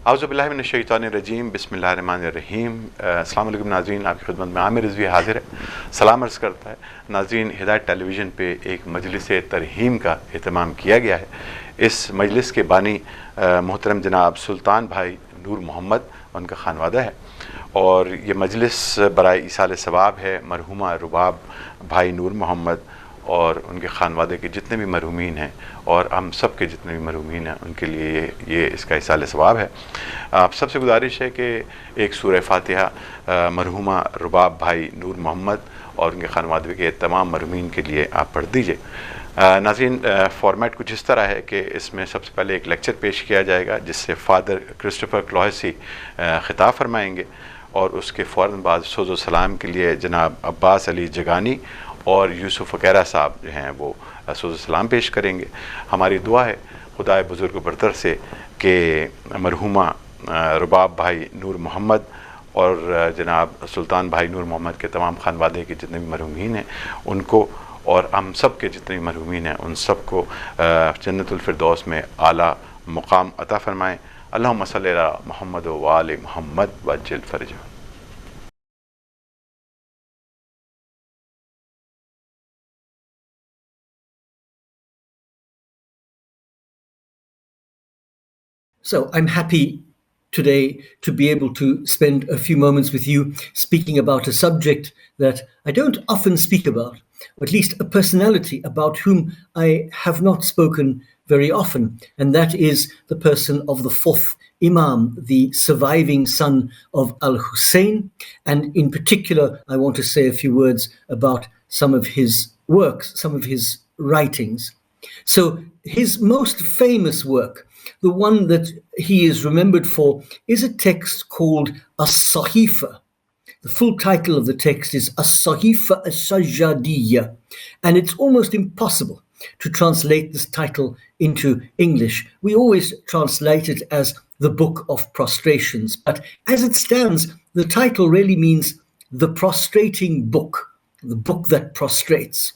आउज़ुबिल्लाहिमिनश्शैतानिर्रजीम बिस्मिल्लाहिर्रहमानिर्रहीम। अस्सलाम वालेकुम नाज़रीन, आपकी खिदमत में आमिर रिज़वी हाज़िर है। सलाम अर्ज़ करता है नाज़रीन, हिदायत टेलीविज़न पे एक मजलिस तरहीम का एहतमाम किया गया है। इस मजलिस के बानी मोहतरम जनाब सुल्तान भाई नूर मोहम्मद उनका खानवादा है, और ये मजलिस बराए ईसाल सवाब है मरहुमा रुबाब भाई नूर मोहम्मद और उनके खानवादे के जितने भी मरहुमीन हैं और हम सब के जितने भी मरहुमीन हैं उनके लिए ये इसका ईसाल सवाब है। आप सबसे गुजारिश है कि एक सूरह फातिहा मरहुमा रुबाब भाई नूर मोहम्मद और उनके खानवादे के तमाम मरहुमीन के लिए आप पढ़ दीजिए। नाज़रीन, फ़ॉर्मेट कुछ इस तरह है कि इसमें सबसे पहले एक लेक्चर पेश किया जाएगा जिससे फ़ादर क्रिस्टोफर क्लोहेसी ख़िताब फरमाएंगे, और उसके फ़ौरन बाद सोज़ो सलाम के लिए जनाब अब्बास अली जगानी और यूसुफ फकैरा साहब जो हैं वो सोज़ो सलाम पेश करेंगे। हमारी दुआ है खुदाए बुज़ुर्ग बरतर से कि मरहुमा रुबाब भाई नूर मोहम्मद और जनाब सुल्तान भाई नूर मोहम्मद के तमाम खानवादे के जितने भी मरहुमीन हैं उनको और हम सब के जितने भी मरहुमीन हैं उन सब को जन्नतुल फिरदौस में आला मुकाम अता फ़रमाएँ। अल्लाहुम्मा सल्ली अला मुहम्मद व आले Muhammad वज्जिल फ़रजहू। So I'm happy today to be able to spend a few moments with you speaking about a subject that I don't often speak about, or at least a personality about whom I have not spoken very often, and that is the person of the fourth Imam, the surviving son of Al-Hussein. And in particular, I want to say a few words about some of his works, some of his writings. So his most famous work, the one that he is remembered for, is a text called As-Sahifa. The full title of the text is As-Sahifa As-Sajjadiyya, and it's almost impossible to translate this title into English. We always translate it as the Book of Prostrations, but as it stands, the title really means the prostrating book, the book that prostrates.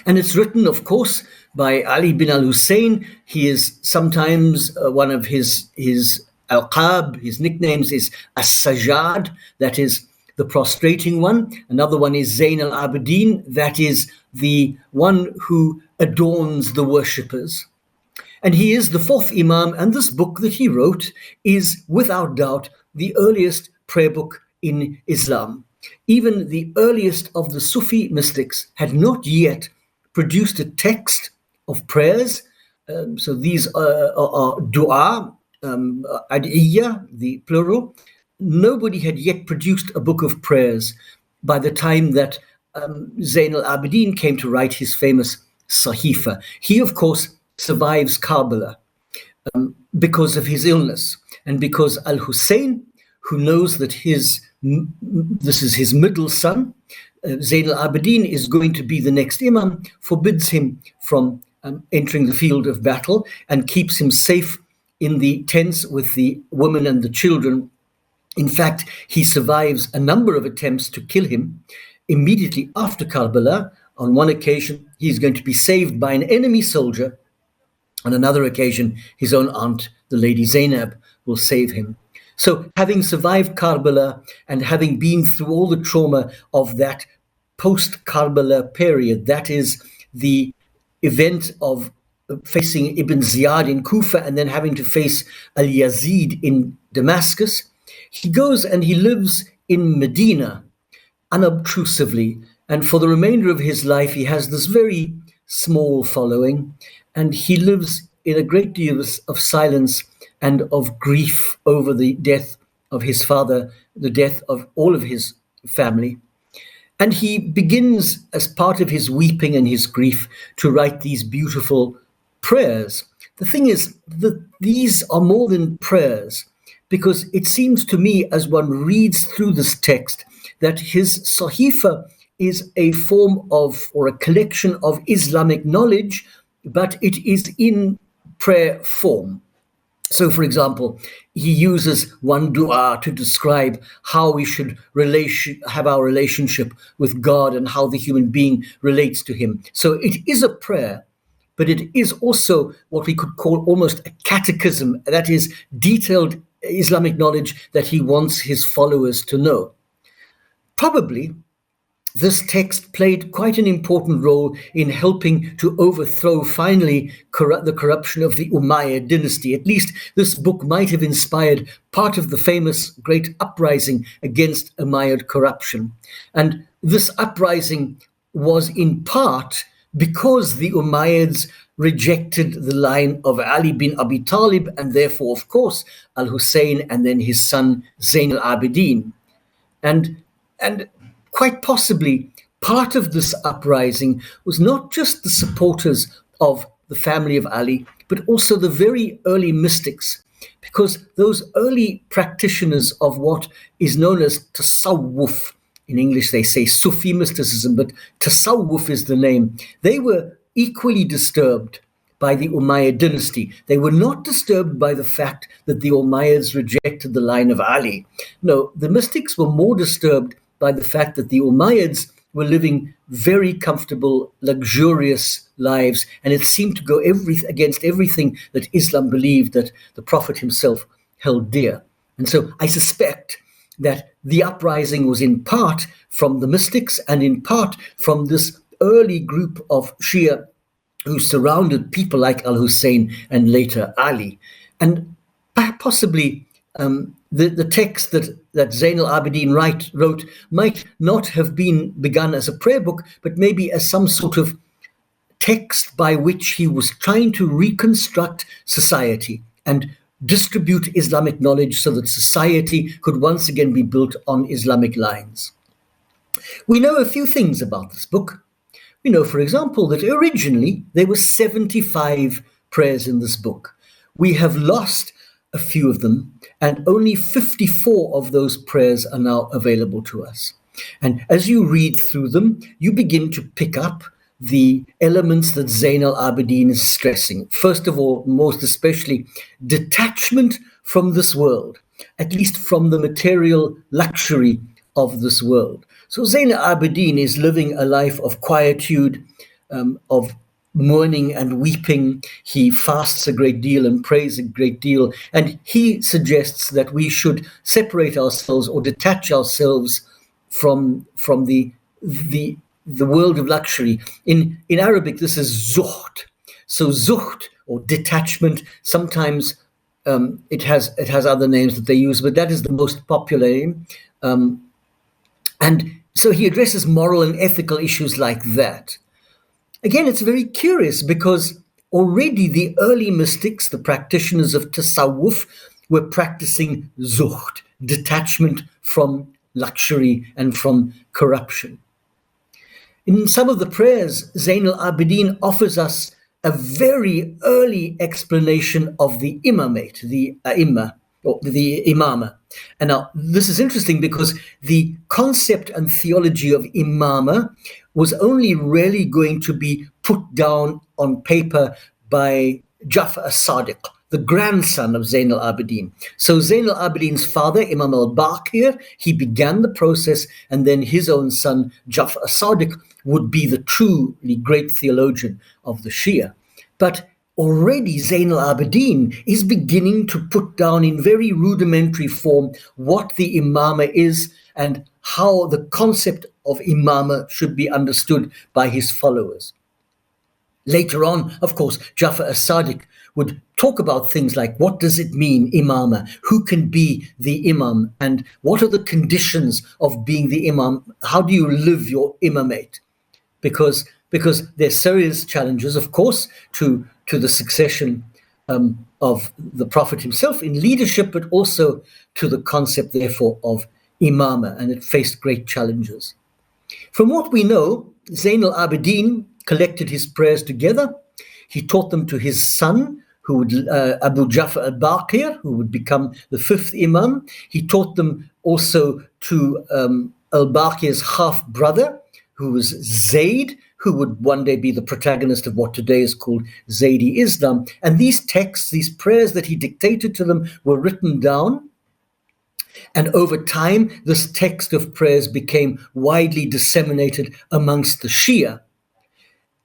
And it's written, of course, by Ali bin al-Hussein. He is sometimes one of his alqab, his nicknames is As-Sajjad, that is the prostrating one. Another one is Zain al-Abidin, that is the one who adorns the worshippers. And he is the fourth Imam, and this book that he wrote is, without doubt, the earliest prayer book in Islam. Even the earliest of the Sufi mystics had not yet produced a text of prayers. So these are dua, adiyya, the plural. Nobody had yet produced a book of prayers by the time that Zain al-Abidin came to write his famous Sahifa. He, of course, survives Karbala because of his illness, and because Al-Hussein, who knows that this is his middle son, Zain al-Abidin is going to be the next Imam, forbids him from entering the field of battle and keeps him safe in the tents with the women and the children. In fact, he survives a number of attempts to kill him. Immediately after Karbala, on one occasion, he's going to be saved by an enemy soldier. On another occasion, his own aunt, the Lady Zainab, will save him. So having survived Karbala and having been through all the trauma of that post-Karbala period, that is the event of facing Ibn Ziyad in Kufa and then having to face Al-Yazid in Damascus, he goes and he lives in Medina unobtrusively. And for the remainder of his life, he has this very small following, and he lives in a great deal of silence and of grief over the death of his father, the death of all of his family. And he begins, as part of his weeping and his grief, to write these beautiful prayers. The thing is that these are more than prayers, because it seems to me, as one reads through this text, that his Sahifa is a form of, or a collection of Islamic knowledge, but it is in prayer form. So, for example, he uses one dua to describe how we should have our relationship with God and how the human being relates to him. So it is a prayer, but it is also what we could call almost a catechism, that is, detailed Islamic knowledge that he wants his followers to know. Probably this text played quite an important role in helping to overthrow finally the corruption of the Umayyad dynasty. At least this book might have inspired part of the famous great uprising against Umayyad corruption. And this uprising was in part because the Umayyads rejected the line of Ali bin Abi Talib and therefore, of course, Al-Hussein and then his son Zayn al-Abidin. And quite possibly, part of this uprising was not just the supporters of the family of Ali, but also the very early mystics, because those early practitioners of what is known as tasawwuf, in English they say Sufi mysticism, but tasawwuf is the name, they were equally disturbed by the Umayyad dynasty. They were not disturbed by the fact that the Umayyads rejected the line of Ali. No, the mystics were more disturbed by the fact that the Umayyads were living very comfortable, luxurious lives, and it seemed to go against everything that Islam believed that the Prophet himself held dear. And so I suspect that the uprising was in part from the mystics and in part from this early group of Shia who surrounded people like Al-Hussein and later Ali. And possibly the text that Zayn al-Abidin wrote might not have been begun as a prayer book, but maybe as some sort of text by which he was trying to reconstruct society and distribute Islamic knowledge so that society could once again be built on Islamic lines. We know a few things about this book. We know, for example, that originally there were 75 prayers in this book. We have lost a few of them, and only 54 of those prayers are now available to us. And as you read through them, you begin to pick up the elements that Zayn al-Abidin is stressing. First of all, most especially, detachment from this world, at least from the material luxury of this world. So Zayn al-Abidin is living a life of quietude, of mourning and weeping. He fasts a great deal and prays a great deal. And he suggests that we should separate ourselves or detach ourselves from the world of luxury. In Arabic, this is zuhd. So zuhd, or detachment, sometimes it has other names that they use, but that is the most popular name. And so he addresses moral and ethical issues like that. Again, it's very curious because already the early mystics, the practitioners of tasawwuf, were practicing zuhd, detachment from luxury and from corruption. In some of the prayers, Zayn al-Abidin offers us a very early explanation of the imamate, the a'imma, or the imama. And now this is interesting because the concept and theology of imama was only really going to be put down on paper by Imamjafaresadiq, the grandson of Zayn al-Abidin. So Zayn al-Abidin's father, Imam al-Baqir, he began the process, and then his own son, Jafaresadiq, would be the truly great theologian of the Shia. But already Zayn al-Abidin is beginning to put down in very rudimentary form what the imama is and how the concept of imama should be understood by his followers. Later on, of course, Jafaresadiq would talk about things like what does it mean, imama, who can be the imam, and what are the conditions of being the imam, how do you live your imamate? Because there's serious challenges, of course, to the succession of the Prophet himself in leadership, but also to the concept, therefore, of imama, and it faced great challenges. From what we know, Zayn al-Abidin collected his prayers together. He taught them to his son, Abu Ja'far al-Baqir, who would become the fifth imam. He taught them also to al-Baqir's half-brother, who was Zayd, who would one day be the protagonist of what today is called Zaydi Islam. And these texts, these prayers that he dictated to them, were written down. And over time, this text of prayers became widely disseminated amongst the Shia.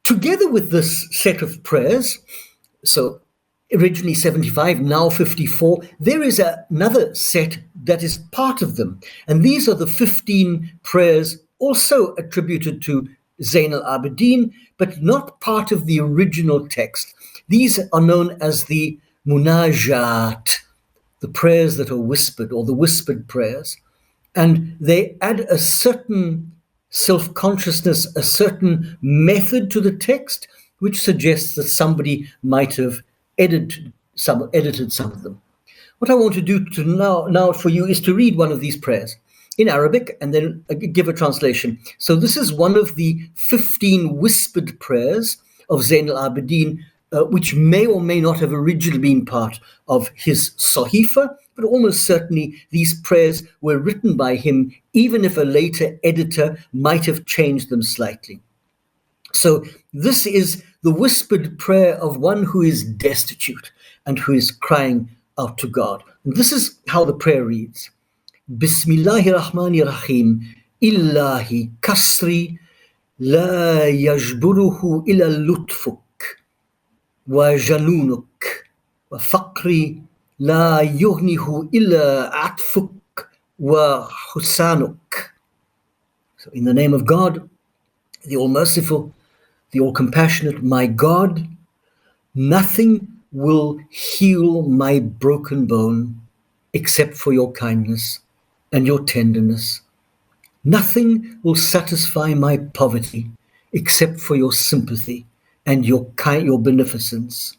Together with this set of prayers, so originally 75, now 54, there is another set that is part of them. And these are the 15 prayers also attributed to Zain al-Abidin, but not part of the original text. These are known as the munajat, the prayers that are whispered, or the whispered prayers. And they add a certain self-consciousness, a certain method to the text, which suggests that somebody might have edited some of them. What I want to do now for you is to read one of these prayers in Arabic and then give a translation. So this is one of the 15 whispered prayers of Zain al-Abidin, which may or may not have originally been part of his Sahifa, but almost certainly these prayers were written by him, even if a later editor might have changed them slightly. So this is the whispered prayer of one who is destitute and who is crying out to God. And this is how the prayer reads. Bismillahir Rahmanir Rahim. Illahi kasri la yajburuhu illa lutfuk wa janunuk wa faqri la yughnihu illa atfuk wa husanuk. So in the name of God, the All-Merciful, the All-Compassionate, my God, nothing will heal my broken bone except for your kindness and your tenderness. Nothing will satisfy my poverty except for your sympathy and your beneficence.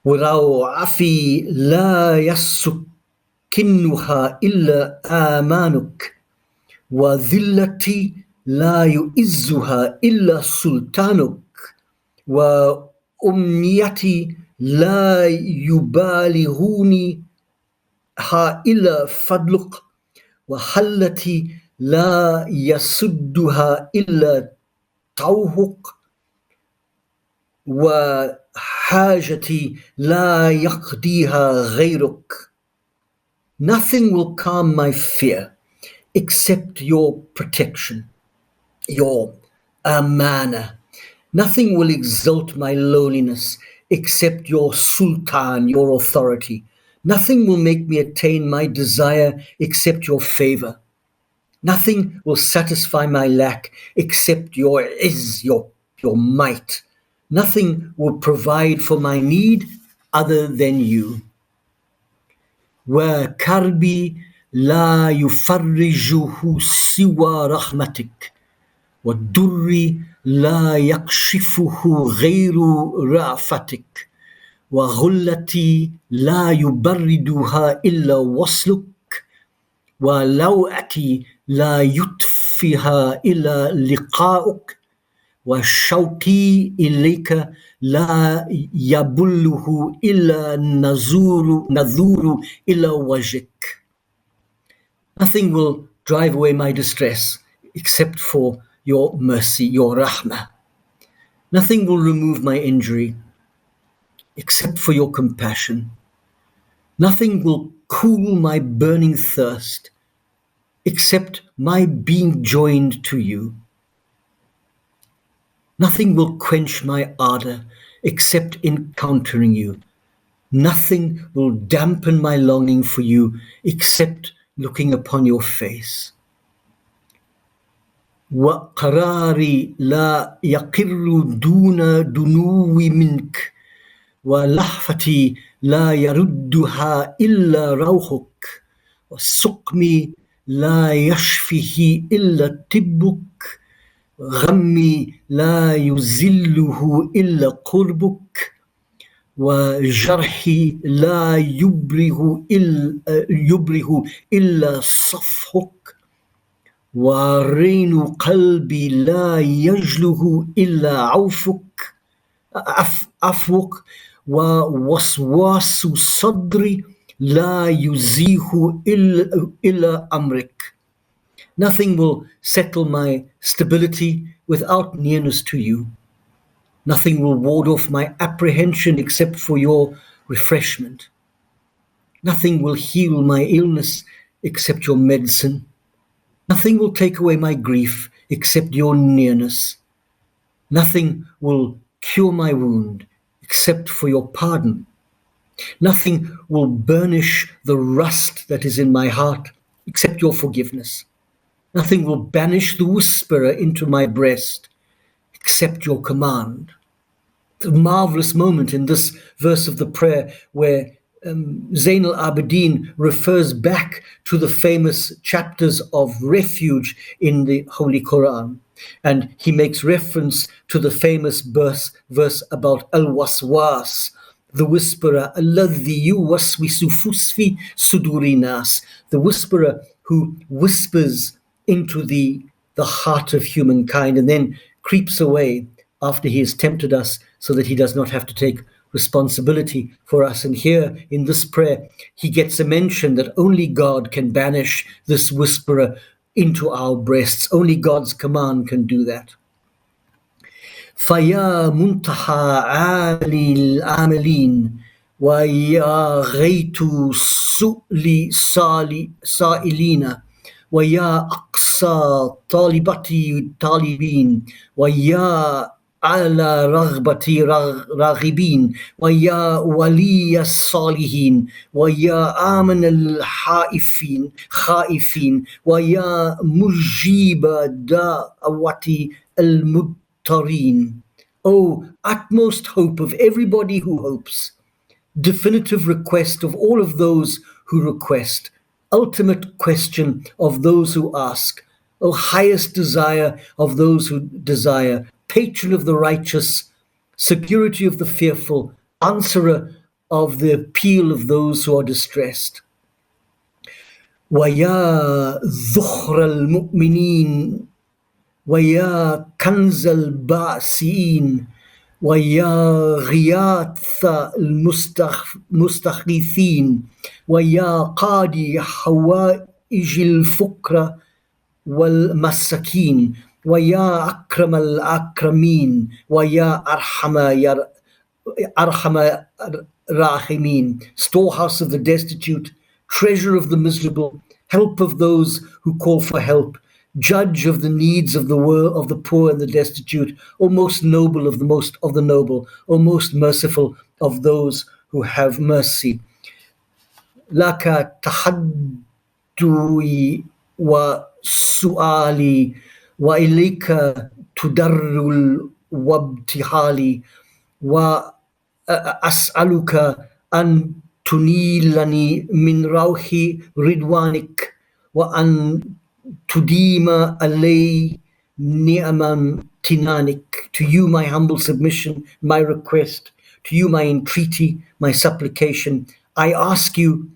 وَرَوْعَفِي لَا يَسُكِّنُهَا إِلَّا آمَانُكَ وَذِلَّتِي لا يؤزها إلا سلطانك وأمنيتي لا يبالغوني ها إلا فضلك وحلتي لا يسدها إلا طوعك وحاجتي لا يقضيها غيرك. Nothing will calm my fear except your protection, your amana. Nothing will exalt my lowliness except your sultan, your authority. Nothing will make me attain my desire except your favor. Nothing will satisfy my lack except your might. Nothing will provide for my need other than you. وَكَرْبِي لَا يُفَرِّجُهُ سِوَى رَحْمَتِكَ وَالدُّرِّ لَا يَكْشِفُهُ غَيْرُ رَأْفَتِكَ وَغُلَّتِي لَا يُبَرِّدُهَا إِلَّا وَصْلُكَ وَلَوْعَتِي لَا يُطْفِهَا إِلَّا لِقَاؤُكَ وَشَوْقِي إِلَيْكَ لَا يَبُلُّهُ إِلَّا نَذُورُ إِلَّا وَجْهِكَ. Nothing will drive away my distress except for your mercy, your rahmah. Nothing will remove my injury except for your compassion. Nothing will cool my burning thirst except my being joined to you. Nothing will quench my ardor except encountering you. Nothing will dampen my longing for you except looking upon your face. وَقَرَارِي لَا يَقِرُّ دُونَ دُنُوِّ مِنْكَ وَلَحْفَتِي لَا يَرُدُّهَا إِلَّا رَوْحُكَ وَسُقْمِي لَا يَشْفِهِ إِلَّا طِبُّكَ غَمِّي لَا يُزِلُّهُ إِلَّا قُرْبُكَ وَجَرْحِي لَا يُبْرِهُ إِلَّا صَفْحُكَ وَرَيْنُ قَلْبِي لَا يَجْلُهُ إِلَّا عَفْوُكَ وَوَسْوَاسُ صَدْرِي لَا يُزِيهُ إِلَّا أَمْرِكَ. Nothing will settle my stability without nearness to you. Nothing will ward off my apprehension except for your refreshment. Nothing will heal my illness except your medicine. Nothing will take away my grief except your nearness. Nothing will cure my wound except for your pardon. Nothing will burnish the rust that is in my heart except your forgiveness. Nothing will banish the whisperer into my breast except your command. The marvelous moment in this verse of the prayer where Zain al-Abidin refers back to the famous chapters of refuge in the Holy Quran. And he makes reference to the famous verse about al-waswas, the whisperer, alladhi yuwaswisu fi suduri nas, the whisperer who whispers into the heart of humankind and then creeps away after he has tempted us so that he does not have to take responsibility for us. And here in this prayer, he gets a mention that only God can banish this whisperer into our breasts. Only God's command can do that. فَيَا مُنْتَحَى عَالِي الْعَامِلِينَ وَيَا غَيْتُ سُؤْلِ سَائِلِينَ وَيَا أَقْصَى طَالِبَتِي طَالِبِينَ وَيَا على رغبتي راغبين ويا ولي الصالحين ويا آمن الحائفين خائفين ويا مجيب دعوة المضطرين. O utmost hope of everybody who hopes, definitive request of all of those who request, ultimate question of those who ask, O highest desire of those who desire, patron of the righteous, security of the fearful, answerer of the appeal of those who are distressed. وَيَا ذُخْرَ الْمُؤْمِنِينَ وَيَا كَنْزَ الْبَاسِينَ وَيَا غِيَاثَ الْمُسْتَغِيثِينَ وَيَا قَاضِي حَوَائِجِ الْفُقْرَى وَالْمَسَّكِينَ وَيَا أَكْرَمَ الْأَكْرَمِينَ وَيَا أَرْحَمَ الراحمين, storehouse of the destitute, treasure of the miserable, help of those who call for help, judge of the needs of the world, of the poor and the destitute, O most noble of the noble, O most merciful of those who have mercy. لَكَ تَحَدُّي وَسُؤَالِي وإليك تدر وابتحالي وأسألك أن تنيلني من روح رضوانك وأن تديم علي نعم امتنانك. To you my humble submission, my request, to you my entreaty, my supplication. I ask you,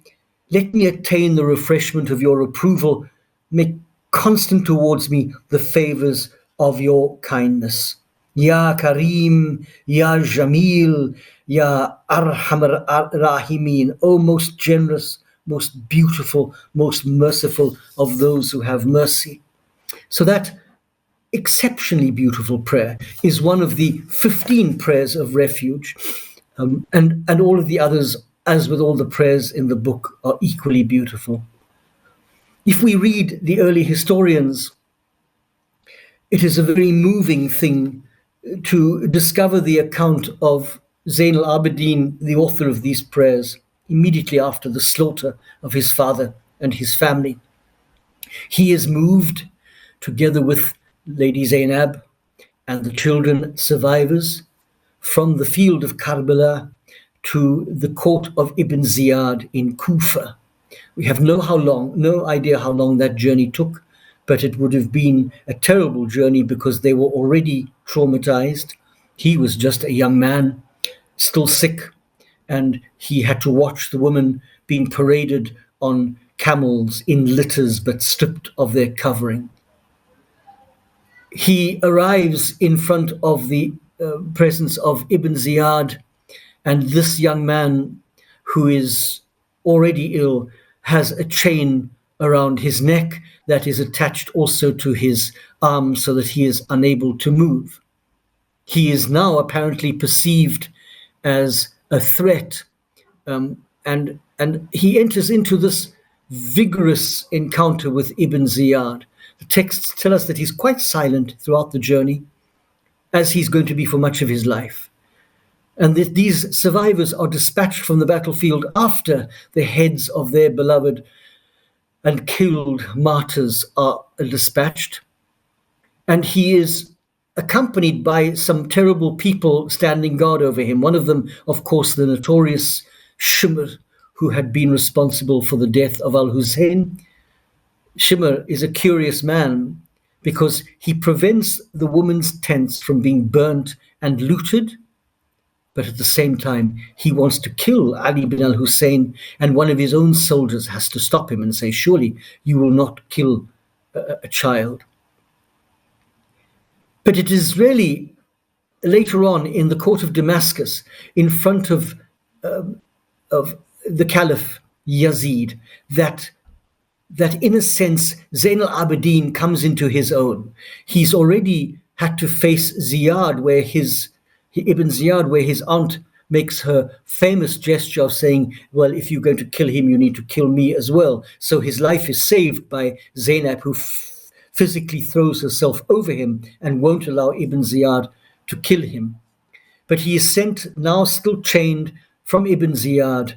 let me attain the refreshment of your approval. Make constant towards me the favors of your kindness. Ya Kareem, Ya Jamil, Ya Arhamar Rahimin, O most generous, most beautiful, most merciful of those who have mercy. So that exceptionally beautiful prayer is one of the 15 prayers of refuge, and all of the others, as with all the prayers in the book, are equally beautiful. If we read the early historians, it is a very moving thing to discover the account of Zain al-Abidin, the author of these prayers, immediately after the slaughter of his father and his family. He is moved, together with Lady Zainab and the children survivors, from the field of Karbala to the court of Ibn Ziyad in Kufa. We have no idea how long that journey took, but it would have been a terrible journey because they were already traumatized. He was just a young man, still sick, and he had to watch the women being paraded on camels in litters but stripped of their covering. He arrives in front of the presence of Ibn Ziyad, and this young man, who is already ill, has a chain around his neck that is attached also to his arm so that he is unable to move. He is now apparently perceived as a threat, and he enters into this vigorous encounter with Ibn Ziyad. The texts tell us that he's quite silent throughout the journey, as he's going to be for much of his life. And these survivors are dispatched from the battlefield after the heads of their beloved and killed martyrs are dispatched. And he is accompanied by some terrible people standing guard over him. One of them, of course, the notorious Shimr, who had been responsible for the death of Al-Hussein. Shimr is a curious man because he prevents the women's tents from being burnt and looted, but at the same time, he wants to kill Ali bin al-Hussein, and one of his own soldiers has to stop him and say, surely you will not kill a child. But it is really later on in the court of Damascus, in front of the Caliph Yazid, that in a sense Zain al-Abidin comes into his own. He's already had to face Ziyad, Ibn Ziyad, where his aunt makes her famous gesture of saying, well, if you're going to kill him, you need to kill me as well. So his life is saved by Zainab, who physically throws herself over him and won't allow Ibn Ziyad to kill him. But he is sent, now still chained, from Ibn Ziyad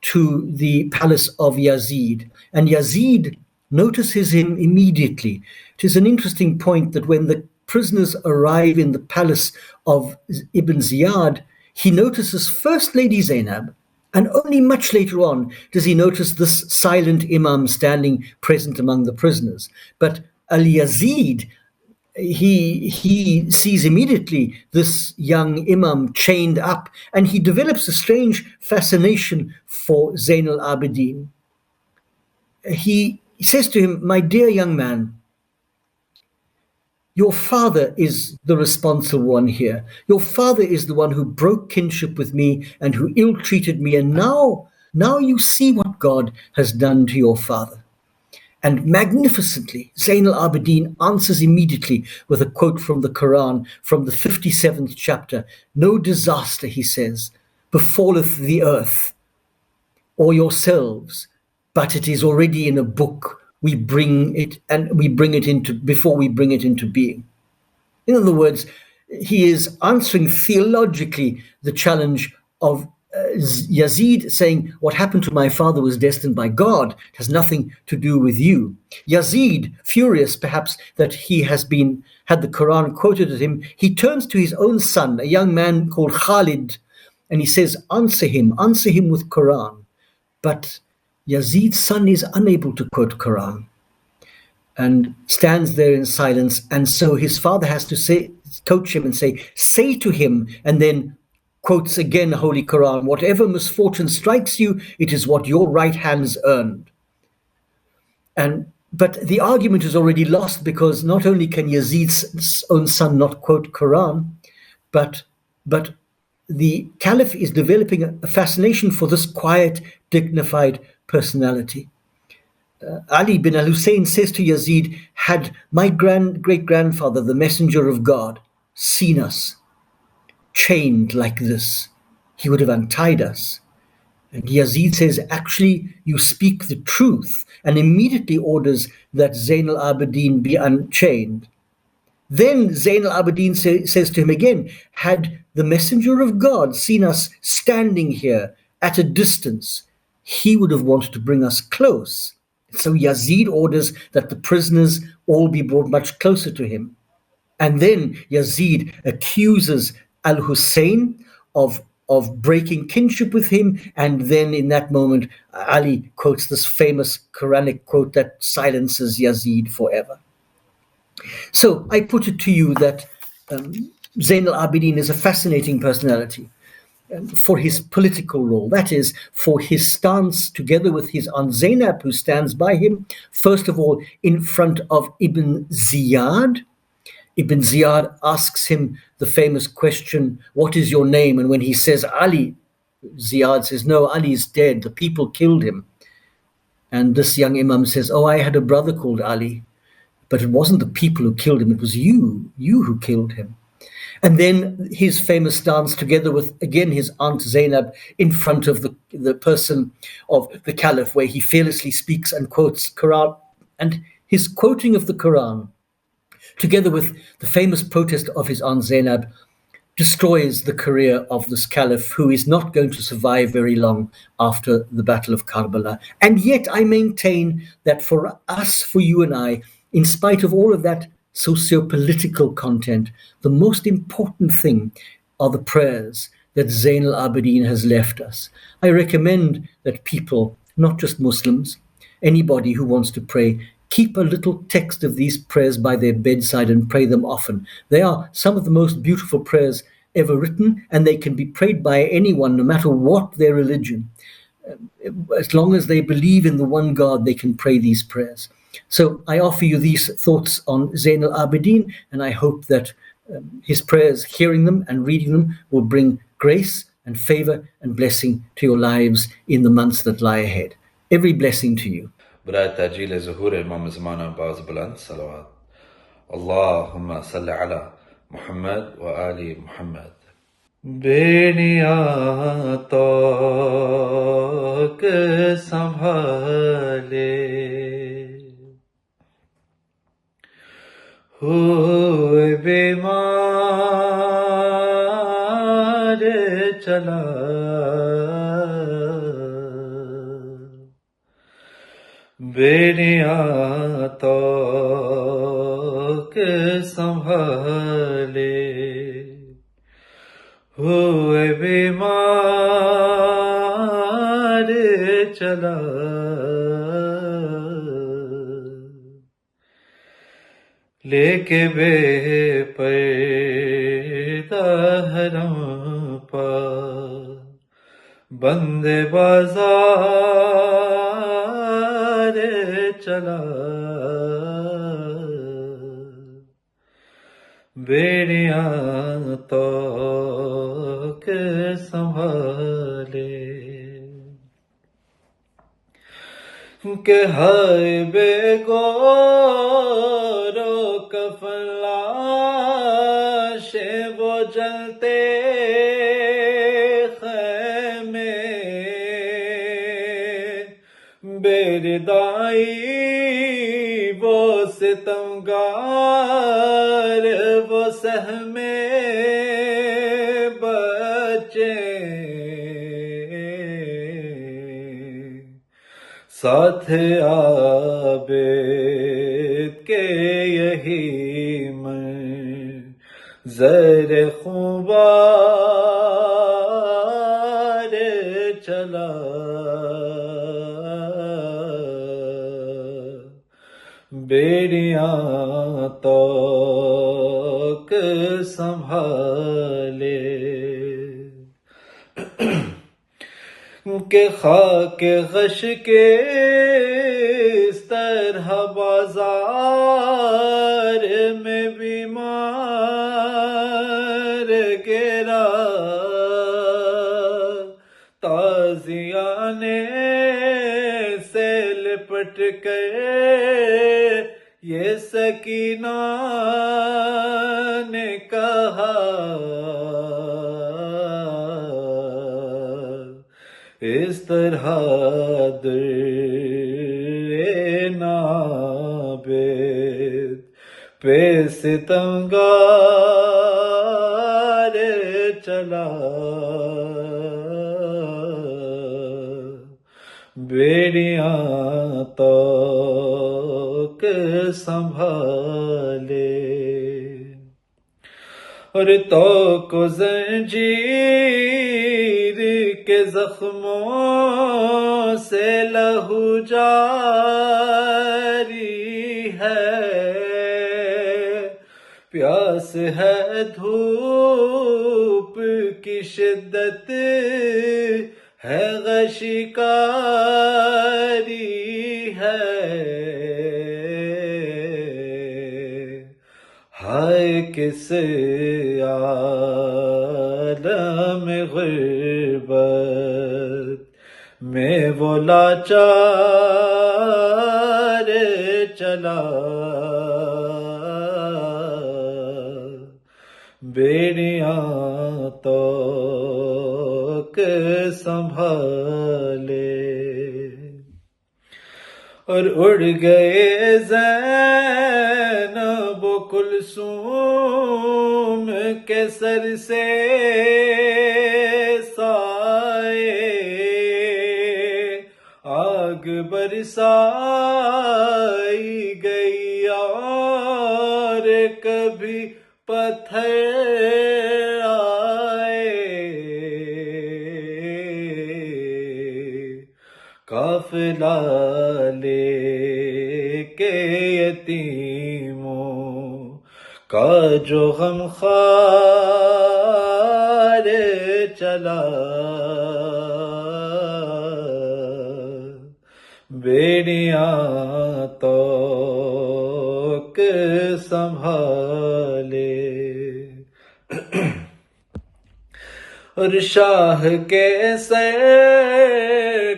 to the palace of Yazid. And Yazid notices him immediately. It is an interesting point that when the prisoners arrive in the palace of Ibn Ziyad, he notices First Lady Zainab, and only much later on does he notice this silent imam standing present among the prisoners. But Al-Yazid, he sees immediately this young imam chained up, and he develops a strange fascination for Zain al-Abidin. He says to him, my dear young man, your father is the responsible one here. Your father is the one who broke kinship with me and who ill-treated me, and now you see what God has done to your father. And magnificently, Zain al-Abidin answers immediately with a quote from the Quran, from the 57th chapter. No disaster, he says, befalleth the earth or yourselves, but it is already in a book. We bring it into before we bring it into being. In other words, he is answering theologically the challenge of Yazid, saying, what happened to my father was destined by God. It has nothing to do with you. Yazid, furious perhaps that he had the Quran quoted at him, he turns to his own son, a young man called Khalid, and he says, answer him with Quran. But Yazid's son is unable to quote Quran and stands there in silence. And so his father has to coach him and say to him, and then quotes again Holy Quran, whatever misfortune strikes you, it is what your right hands earned. But the argument is already lost, because not only can Yazid's own son not quote Quran, but the Caliph is developing a fascination for this quiet, dignified personality. Ali bin al-Hussein says to Yazid, had my great-grandfather, the messenger of God, seen us chained like this, he would have untied us. And Yazid says, actually, you speak the truth, and immediately orders that Zain al-Abidin be unchained. Then Zain al-Abidin says to him again, had the messenger of God seen us standing here at a distance, he would have wanted to bring us close. So Yazid orders that the prisoners all be brought much closer to him. And then Yazid accuses Al-Hussein of breaking kinship with him. And then in that moment, Ali quotes this famous Quranic quote that silences Yazid forever. So I put it to you that Zain al-Abidin is a fascinating personality for his political role. That is, for his stance together with his Aunt Zainab, who stands by him, first of all, in front of Ibn Ziyad. Ibn Ziyad asks him the famous question, what is your name? And when he says Ali, Ziyad says, no, Ali is dead. The people killed him. And this young imam says, oh, I had a brother called Ali. But it wasn't the people who killed him. It was you who killed him. And then his famous dance together with, again, his Aunt Zainab in front of the person of the Caliph, where he fearlessly speaks and quotes Quran. And his quoting of the Quran together with the famous protest of his Aunt Zainab, destroys the career of this caliph, who is not going to survive very long after the Battle of Karbala. And yet I maintain that for us, for you and I, in spite of all of that socio-political content, the most important thing are the prayers that Zain al-Abidin has left us. I recommend that people, not just Muslims, anybody who wants to pray, keep a little text of these prayers by their bedside and pray them often. They are some of the most beautiful prayers ever written, and they can be prayed by anyone, no matter what their religion. As long as they believe in the one God, they can pray these prayers. So I offer you these thoughts on Zain al-Abidin, and I hope that his prayers, hearing them and reading them, will bring grace and favor and blessing to your lives in the months that lie ahead. Every blessing to you. برائے تاجیل ظہور امام زمانہ باز بلند صلوات اللہم صلی علی محمد و آل محمد. بیڑیاں توک سنبھالے ہوئے بیمار چلا بیڑیاں توک سنبھالے ہوئے بیمار چلا لے کے بے پردہ حرم پا بندے بازار چلا بیڑیاں توک سنبھالے کہ ہائے بے گور و کفن لاشیں وہ جلتے خیمے بے ردائی وہ ستمگار وہ سہمے بچے ساتھ عابد کے یہی منظر خوبار چلا بیڑیاں توک سنبھالے کہ خاک غش کے اس طرح بازار میں بیمار گرا تازیانے سے لپٹ کر یہ سکینہ نے کہا اس طرح در نابد پہ ستمگار چلا بیڑیاں توک سنبھالے اور تو کو زنجیر کے زخموں سے لہو جاری ہے پیاس ہے دھوپ کی شدت ہے غشکاری ہے ہائے کس عالم غربت میں وہ لاچار چلا بیڑیاں توک سنبھالے اور اڑ گئے زینب و کلثوم کے سر سے سائے، آگ برسائی گئی اور کبھی پتھر آئے، قافلہ لے کے یتیموں کا جو غم خوار چلا، بیڑیاں توک سنبھالے، اور شاہ کے سر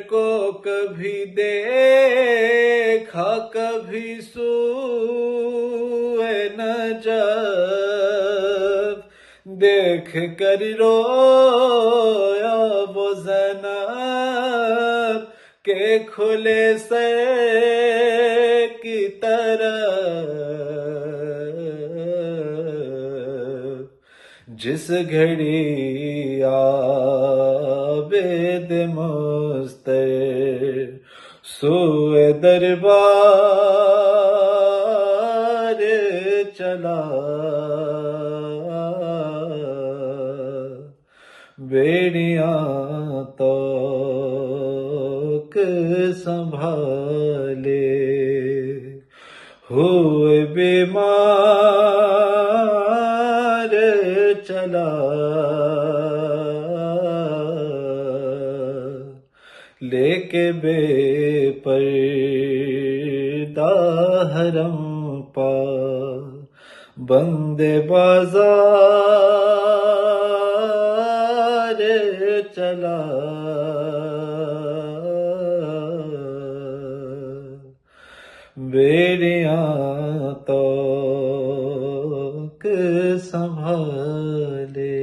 کو کبھی دیکھا کبھی سوئے نجف، دیکھ کر رویا وہ زینب کے کھلے سر کی طرف، جس گھڑی عابد مضطر سوئے دربار چلا، بیڑیاں توک سنبھالے، ہوئے بیمار چلا، لے کے بے پردہ حرم پا بندے بازار چلا، بیڑیاں توک سنبھالے۔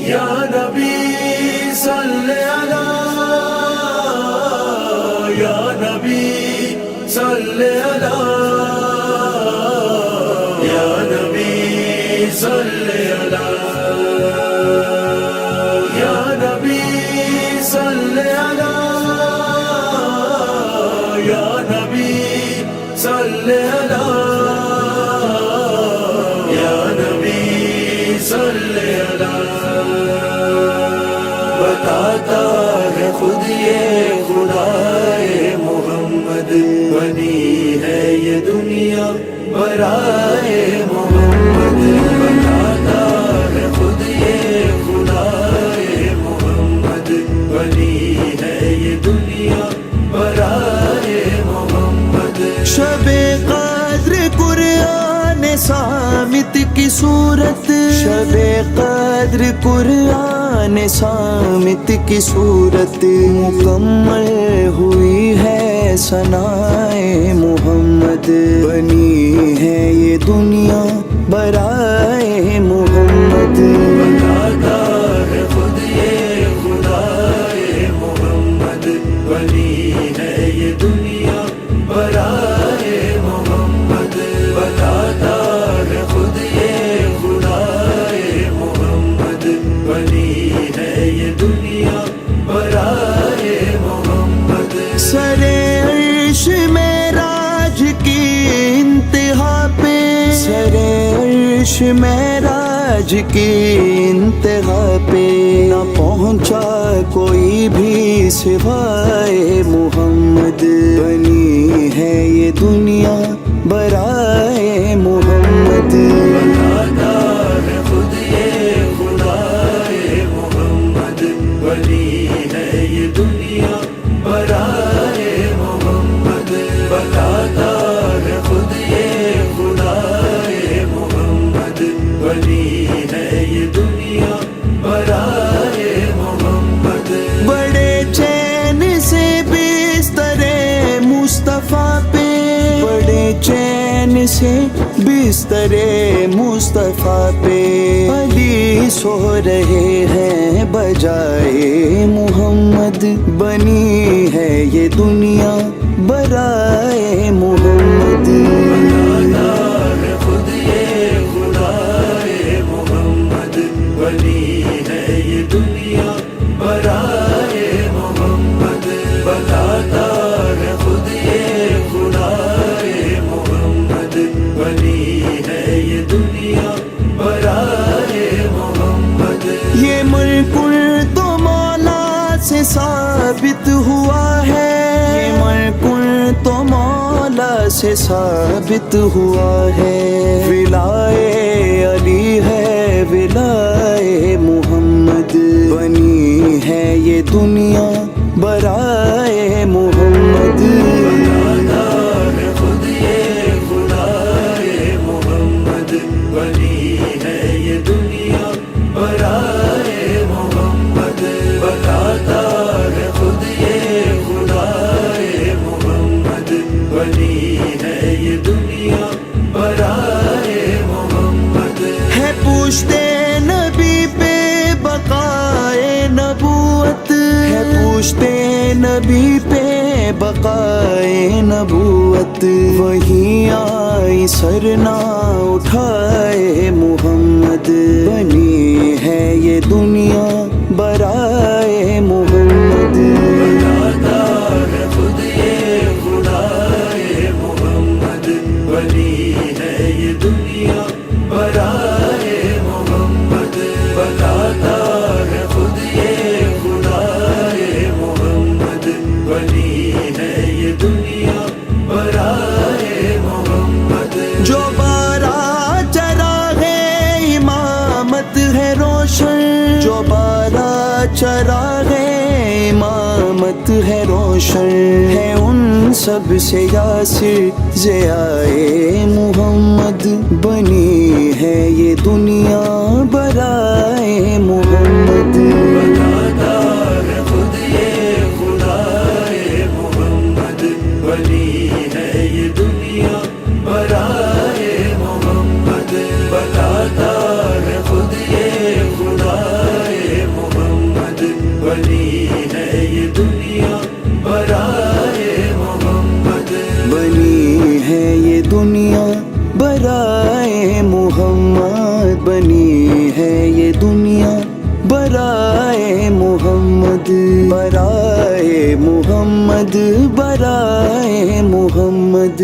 یا نبی صلی اللہ، یا نبی صلی اللہ، یا نبی صلی اللہ، یا نبی صلی اللہ، یا نبی صلی اللہ، یا نبی صلی اللہ، بتاتا ہے خود یہ خدائے محمد، بنی ہے یہ دنیا برائے محمد، بتاتا ہے خود یہ خدائے محمد، بنی ہے یہ دنیا برائے محمد۔ شب قدر قرآن صامت کی صورت، شب قدر قرآن صامت کی صورت، مکمل ہوئی ہے ثنائے محمد، بنی ہے یہ دنیا برائے محمد، بتاتا ہے خود یہ خدائے محمد، بنی ہے یہ دنیا برائے محمد، بتاتا ہے خود یہ خدائے محمد، بنی ہے یہ دنیا برائے محمد۔ سر عرش معراج کی انتہا پہ، سر عرش معراج کی انتہا پہ نہ پہنچا کوئی بھی سوائے محمد، بنی ہے یہ دنیا برائے محمد، بتاتا ہے خود یہ خدائے محمد، بنی ہے یہ دنیا برائے محمد، بتاتا ہے خود یہ خدائے محمد، بنی ہے یہ دنیا برائے محمد۔ بڑے چین سے بستر مصطفیٰ پہ، بڑے چین سے بستر مصطفیٰ پہ علی سو رہے ہیں بجائے محمد، بنی ہے یہ دنیا برائے محمد۔ خود یہ خدائے محمد، بنی ہے یہ دنیا برائے محمد، بتاتا ہے خود یہ خدائے محمد، بنی ہے یہ دنیا برائے محمد۔ یہ ملک تو مولا سے ثابت ہوا ہے، یہ ملک تو مولا سے ثابت ہوا ہے، ولائے علی ہے ولائے محمد، بنی ہے یہ دنیا برائے محمد۔ خود یہ خدائے محمد، بنی ہے یہ دنیا برائے محمد، بتاتا ہے خود یہ خدائے محمد، بنی ہے یہ دنیا برائے محمد۔ ہے پوچھتے نبی پہ بقائے نبوت، ہے پوچھتے نبی پہ بقائے نبوت، وہیں آئی سر نہ اٹھائے محمد، بنی ہے یہ دنیا برائے محمد۔ بتاتا ہے خود یہ خدائے محمد، بنی ہے یہ دنیا برائے محمد، بتاتا ہے خود یہ خدائے محمد، بنی ہے یہ دنیا برائے محمد۔ جو بارہ چراغ امامت ہے روشن، جو بارہ چراغ امامت ہے روشن، ہے ان سب سے یاسر ضیائے محمد، بنی ہے یہ دنیا برائے محمد۔ بتاتا ہے خود یہ خدائے محمد، بنی ہے یہ دنیا برائے محمد، بتاتا ہے خود یہ خدائے محمد، بنی ہے یہ دنیا برائے محمد، بنی ہے یہ دنیا برائے محمد، بنی ہے یہ دنیا برائے محمد، برائے محمد، برائے محمد۔